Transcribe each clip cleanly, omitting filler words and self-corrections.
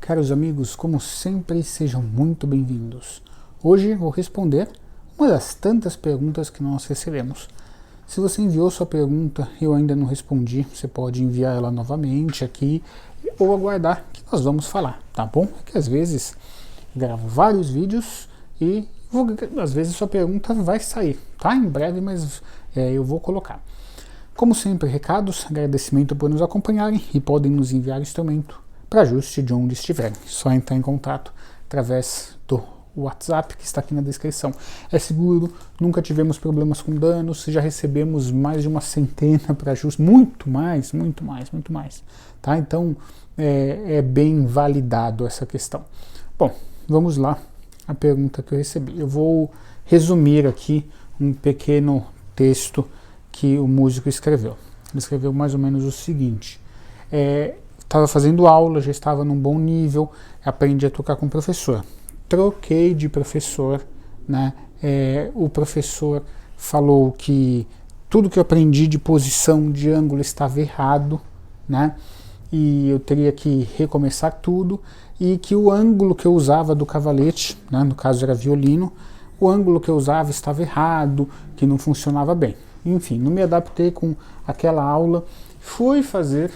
Caros amigos, como sempre, sejam muito bem-vindos. Hoje vou responder uma das tantas perguntas que nós recebemos. Se você enviou sua pergunta e eu ainda não respondi, você pode enviar ela novamente aqui ou aguardar que nós vamos falar, tá bom? É que às vezes gravo vários vídeos e às vezes sua pergunta vai sair, tá? Em breve, mas eu vou colocar. Como sempre, recados, agradecimento por nos acompanharem e podem nos enviar instrumento para ajuste de onde estiverem. Só entrar em contato através do WhatsApp que está aqui na descrição. É seguro, nunca tivemos problemas com danos, já recebemos mais de uma centena para ajuste, muito mais, tá? Então é bem validado essa questão. Bom, vamos lá, a pergunta que eu recebi. Eu vou resumir aqui um pequeno texto que o músico escreveu. Ele escreveu mais ou menos o seguinte: estava fazendo aula, já estava num bom nível, aprendi a tocar com o professor. Troquei de professor, né? O professor falou que tudo que eu aprendi de posição, de ângulo estava errado, né? E eu teria que recomeçar tudo, e que o ângulo que eu usava do cavalete, né, no caso era violino, o ângulo que eu usava estava errado, que não funcionava bem. Enfim, não me adaptei com aquela aula, fui fazer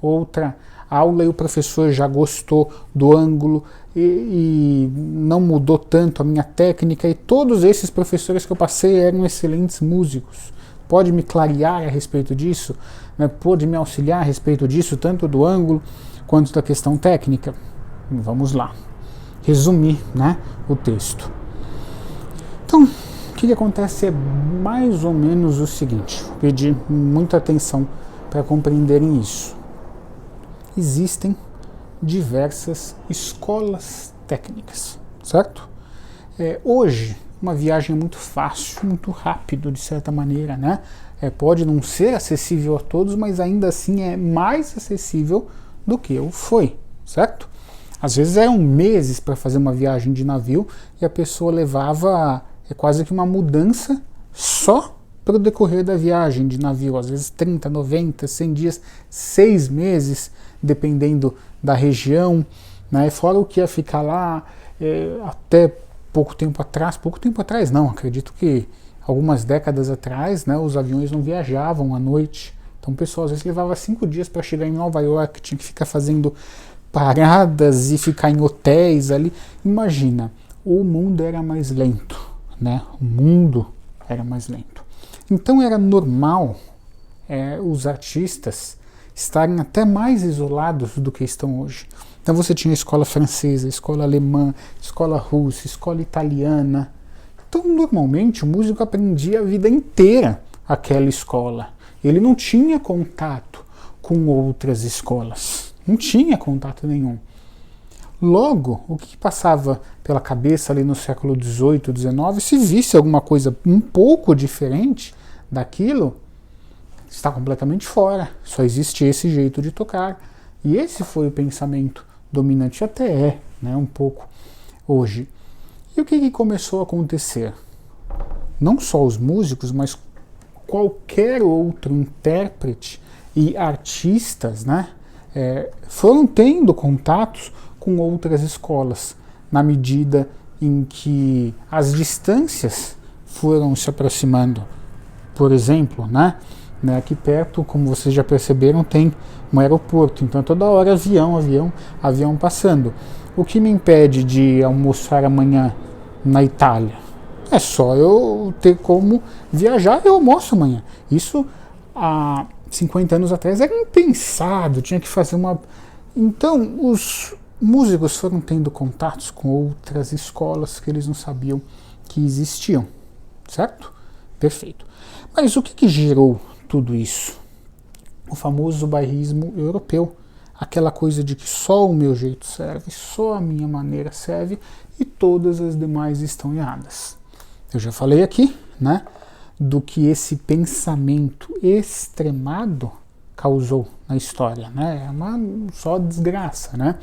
outra aula e o professor já gostou do ângulo e não mudou tanto a minha técnica, e todos esses professores que eu passei eram excelentes músicos. Pode me clarear a respeito disso? Né? Pode me auxiliar a respeito disso, tanto do ângulo quanto da questão técnica? Vamos lá, resumir, né, o texto. Então, o que acontece é mais ou menos o seguinte, vou pedir muita atenção para compreenderem isso. Existem diversas escolas técnicas, certo? Hoje, uma viagem é muito fácil, muito rápido, de certa maneira, né? Pode não ser acessível a todos, mas ainda assim é mais acessível do que foi, certo? Às vezes eram meses para fazer uma viagem de navio e a pessoa levava quase que uma mudança só para o decorrer da viagem de navio, às vezes 30, 90, 100 dias, 6 meses, dependendo da região, né? Fora o que ia ficar lá até pouco tempo atrás não, acredito que algumas décadas atrás, né, os aviões não viajavam à noite, então o pessoal às vezes levava 5 dias para chegar em Nova York, tinha que ficar fazendo paradas e ficar em hotéis ali. Imagina, o mundo era mais lento, né? O mundo era mais lento. Então era normal os artistas estarem até mais isolados do que estão hoje. Então você tinha a escola francesa, a escola alemã, a escola russa, a escola italiana. Então normalmente o músico aprendia a vida inteira aquela escola. Ele não tinha contato com outras escolas. Não tinha contato nenhum. Logo, o que passava pela cabeça ali no século XVIII, XIX, se visse alguma coisa um pouco diferente daquilo, está completamente fora. Só existe esse jeito de tocar. E esse foi o pensamento dominante, até né, um pouco hoje. E o que começou a acontecer? Não só os músicos, mas qualquer outro intérprete e artistas, né, foram tendo contatos com outras escolas, na medida em que as distâncias foram se aproximando. Por exemplo, né, aqui perto, como vocês já perceberam, tem um aeroporto, então toda hora avião passando. O que me impede de almoçar amanhã na Itália? É só eu ter como viajar, eu almoço amanhã. Isso há 50 anos atrás era impensado, tinha que fazer uma... Então os músicos foram tendo contatos com outras escolas que eles não sabiam que existiam, certo? Perfeito. Mas o que gerou tudo isso? O famoso bairrismo europeu, aquela coisa de que só o meu jeito serve, só a minha maneira serve e todas as demais estão erradas. Eu já falei aqui, né, do que esse pensamento extremado causou na história, né? É uma só desgraça, né?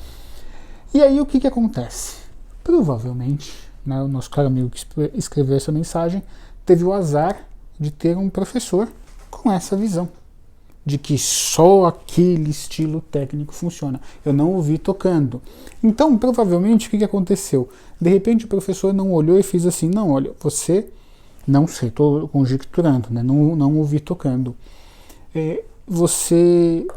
E aí o que acontece? Provavelmente, né, o nosso caro amigo que escreveu essa mensagem teve o azar de ter um professor com essa visão. de que só aquele estilo técnico funciona. Eu não ouvi tocando. Então, provavelmente, o que aconteceu? De repente, o professor não olhou e fez assim, não, olha, você, não sei, estou conjecturando, né? Não ouvi tocando. Você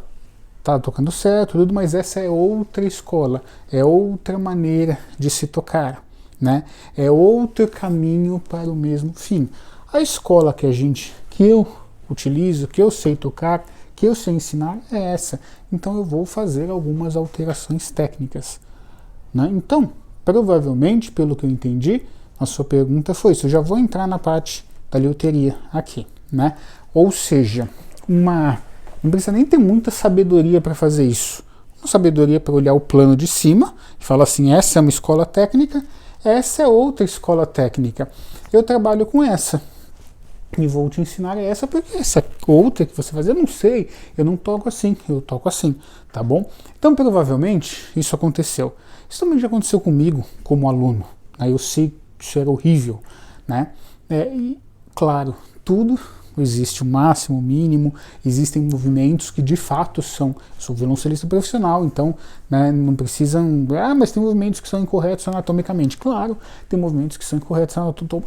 está tocando certo, tudo, mas essa é outra escola, é outra maneira de se tocar, né? É outro caminho para o mesmo fim. A escola que eu utilizo, que eu sei tocar, que eu sei ensinar é essa. Então eu vou fazer algumas alterações técnicas, né? Então, provavelmente, pelo que eu entendi, a sua pergunta foi isso. Eu já vou entrar na parte da liuteria aqui, né? Ou seja, não precisa nem ter muita sabedoria para fazer isso. Uma sabedoria para olhar o plano de cima e falar assim, essa é uma escola técnica, essa é outra escola técnica. Eu trabalho com essa e vou te ensinar essa, porque essa outra que você faz, eu não sei, eu não toco assim, eu toco assim, tá bom? Então, provavelmente, isso aconteceu. Isso também já aconteceu comigo, como aluno. Aí eu sei que isso era horrível, né? E, claro, tudo existe o máximo, o mínimo, existem movimentos que de fato são, sou violoncelista profissional, então, né, não precisam, mas tem movimentos que são incorretos anatomicamente. Claro, tem movimentos que são incorretos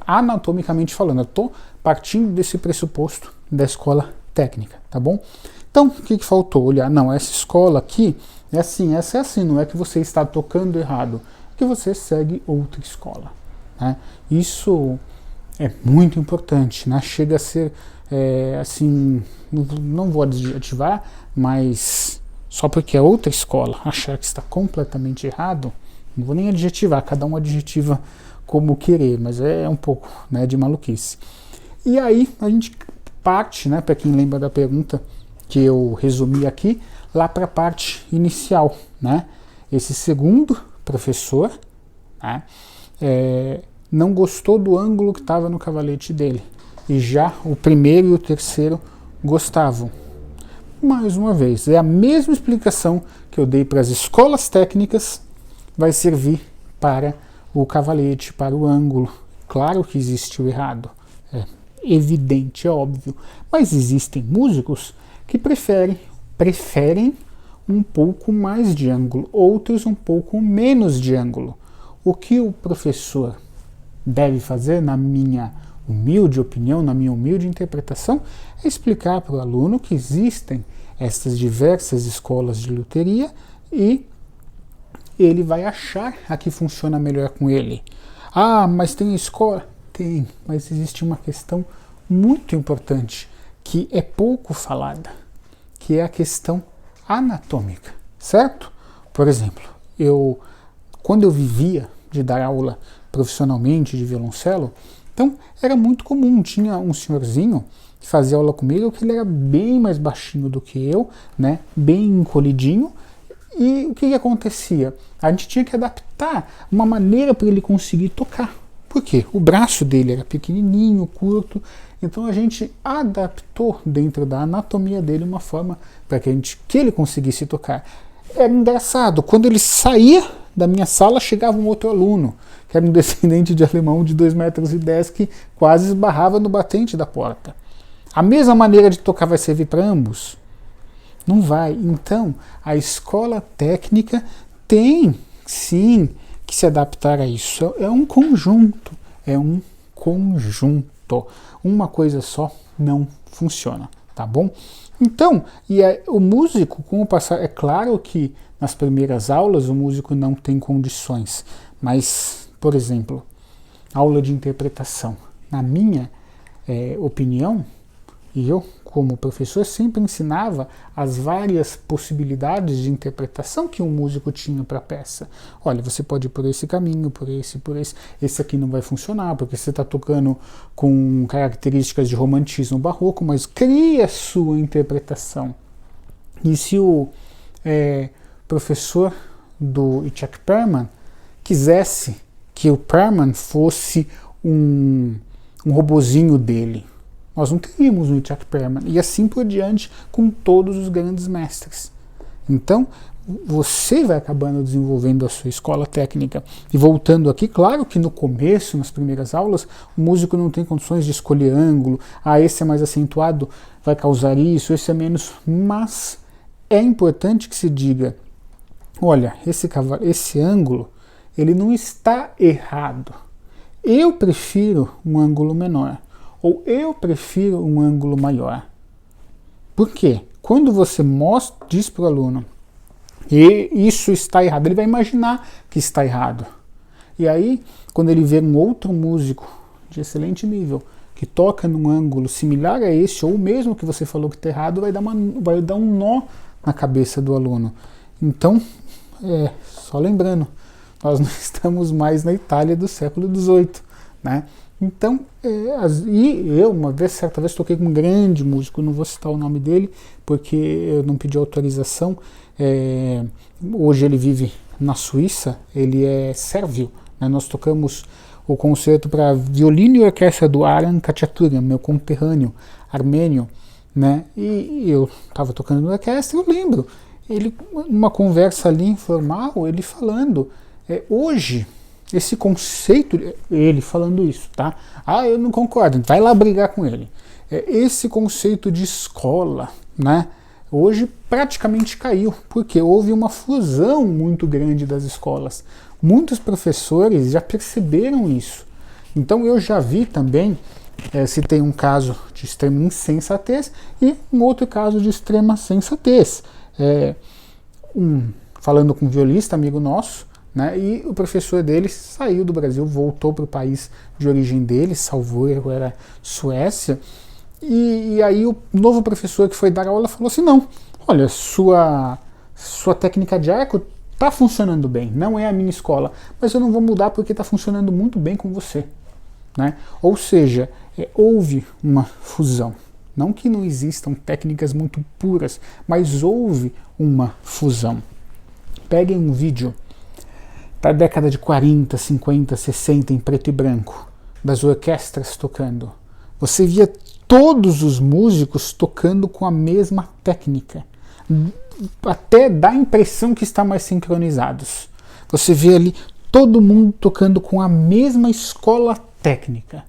anatomicamente falando. Eu estou partindo desse pressuposto da escola técnica, tá bom? Então, o que faltou? Olhar, não, essa escola aqui é assim, essa é assim, não é que você está tocando errado, é que você segue outra escola, né? Isso é muito importante, né? Chega a ser assim, não vou adjetivar, mas só porque é outra escola achar que está completamente errado, não vou nem adjetivar, cada um adjetiva como querer, mas é um pouco, né, de maluquice. E aí a gente parte, né, para quem lembra da pergunta que eu resumi aqui, lá para a parte inicial, né? Esse segundo professor, né, não gostou do ângulo que estava no cavalete dele. E já o primeiro e o terceiro gostavam. Mais uma vez, é a mesma explicação que eu dei para as escolas técnicas, vai servir para o cavalete, para o ângulo. Claro que existe o errado, é evidente, é óbvio, mas existem músicos que preferem um pouco mais de ângulo, outros um pouco menos de ângulo. O que o professor deve fazer, na minha humilde opinião, na minha humilde interpretação, é explicar para o aluno que existem essas diversas escolas de luteria e ele vai achar a que funciona melhor com ele. Ah, mas tem escola? Tem, mas existe uma questão muito importante que é pouco falada, que é a questão anatômica, certo? Por exemplo, quando eu vivia de dar aula profissionalmente de violoncelo, então era muito comum, tinha um senhorzinho que fazia aula comigo, que ele era bem mais baixinho do que eu, né, bem encolhidinho, e o que acontecia? A gente tinha que adaptar uma maneira para ele conseguir tocar. Por quê? O braço dele era pequenininho, curto, então a gente adaptou dentro da anatomia dele uma forma para que ele conseguisse tocar. Era engraçado, quando ele saía da minha sala, chegava um outro aluno, que era um descendente de alemão de 2,10 metros, que quase esbarrava no batente da porta. A mesma maneira de tocar vai servir para ambos? Não vai. Então, a escola técnica tem, sim, que se adaptar a isso. É um conjunto, Uma coisa só não funciona, tá bom? Então, o músico, com o passar, é claro que nas primeiras aulas o músico não tem condições, mas, por exemplo, aula de interpretação. Na minha opinião, e eu, como professor, sempre ensinava as várias possibilidades de interpretação que um músico tinha para a peça. Olha, você pode ir por esse caminho, por esse. Esse aqui não vai funcionar, porque você está tocando com características de romantismo barroco, mas cria a sua interpretação. E se o professor do Itzhak Perlman quisesse que o Perlman fosse um robozinho dele, nós não teríamos um Itzhak Perlman, e assim por diante com todos os grandes mestres. Então, você vai acabando desenvolvendo a sua escola técnica. E voltando aqui, claro que no começo, nas primeiras aulas, o músico não tem condições de escolher ângulo, esse é mais acentuado, vai causar isso, esse é menos, mas é importante que se diga, olha, esse ângulo, ele não está errado. Eu prefiro um ângulo menor, ou eu prefiro um ângulo maior. Por quê? Quando você diz para o aluno, e isso está errado, ele vai imaginar que está errado. E aí, quando ele vê um outro músico de excelente nível, que toca num ângulo similar a esse, ou mesmo que você falou que está errado, vai dar um nó na cabeça do aluno. Então, só lembrando, nós não estamos mais na Itália do século XVIII, né? Então, certa vez toquei com um grande músico, não vou citar o nome dele, porque eu não pedi autorização. Hoje ele vive na Suíça, ele é sérvio, né? Nós tocamos o concerto para violino e orquestra do Aran Khachaturian, meu conterrâneo armênio, né? E eu estava tocando na orquestra e eu lembro, ele, numa conversa ali informal, ele falando, hoje, esse conceito, ele falando isso, tá? Eu não concordo, vai lá brigar com ele. Esse conceito de escola, né? Hoje praticamente caiu, porque houve uma fusão muito grande das escolas. Muitos professores já perceberam isso. Então eu já vi também, se tem um caso de extrema insensatez e um outro caso de extrema sensatez. Falando com um violista, amigo nosso, né, e o professor dele saiu do Brasil, voltou para o país de origem dele, salvo erro, era Suécia, e aí o novo professor que foi dar aula falou assim, não, olha, sua técnica de arco está funcionando bem, não é a minha escola, mas eu não vou mudar porque está funcionando muito bem com você. Né? Ou seja, houve uma fusão. Não que não existam técnicas muito puras, mas houve uma fusão. Peguem um vídeo da década de 40, 50, 60 em preto e branco, das orquestras tocando. Você via todos os músicos tocando com a mesma técnica. Até dá a impressão que estão mais sincronizados. Você vê ali todo mundo tocando com a mesma escola técnica.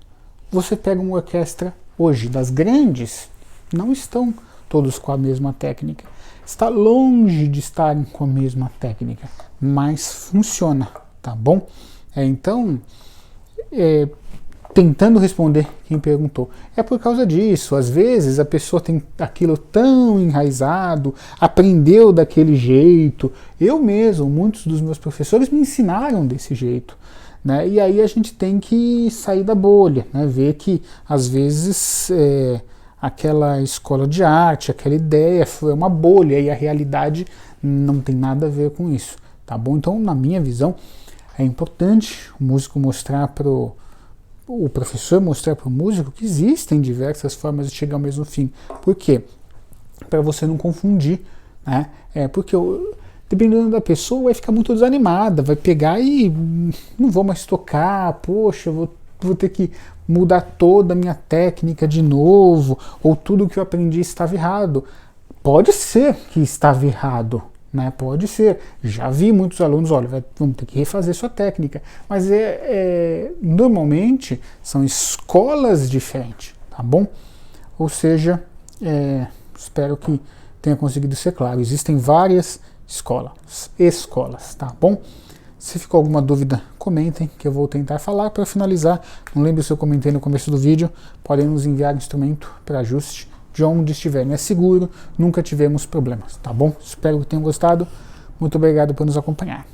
Você pega uma orquestra hoje, das grandes, não estão todos com a mesma técnica. Está longe de estarem com a mesma técnica, mas funciona, tá bom? Então, tentando responder quem perguntou, é por causa disso. Às vezes a pessoa tem aquilo tão enraizado, aprendeu daquele jeito. Eu mesmo, muitos dos meus professores me ensinaram desse jeito. Né? E aí a gente tem que sair da bolha, né? Ver que às vezes aquela escola de arte, aquela ideia foi uma bolha e a realidade não tem nada a ver com isso, tá bom? Então, na minha visão, é importante o músico mostrar o professor mostrar para o músico que existem diversas formas de chegar ao mesmo fim. Por quê? Para você não confundir, né? Porque dependendo da pessoa, vai ficar muito desanimada, vai pegar e não vou mais tocar, poxa, vou ter que mudar toda a minha técnica de novo, ou tudo que eu aprendi estava errado. Pode ser que estava errado, né? Pode ser. Já vi muitos alunos, olha, vamos ter que refazer sua técnica, mas normalmente são escolas diferentes, tá bom? Ou seja, espero que tenha conseguido ser claro. Existem várias escolas, tá bom? Se ficou alguma dúvida, comentem, que eu vou tentar falar. Para finalizar, não lembre se eu comentei no começo do vídeo, podem nos enviar instrumento para ajuste de onde estiverem. É seguro, nunca tivemos problemas, tá bom? Espero que tenham gostado. Muito obrigado por nos acompanhar.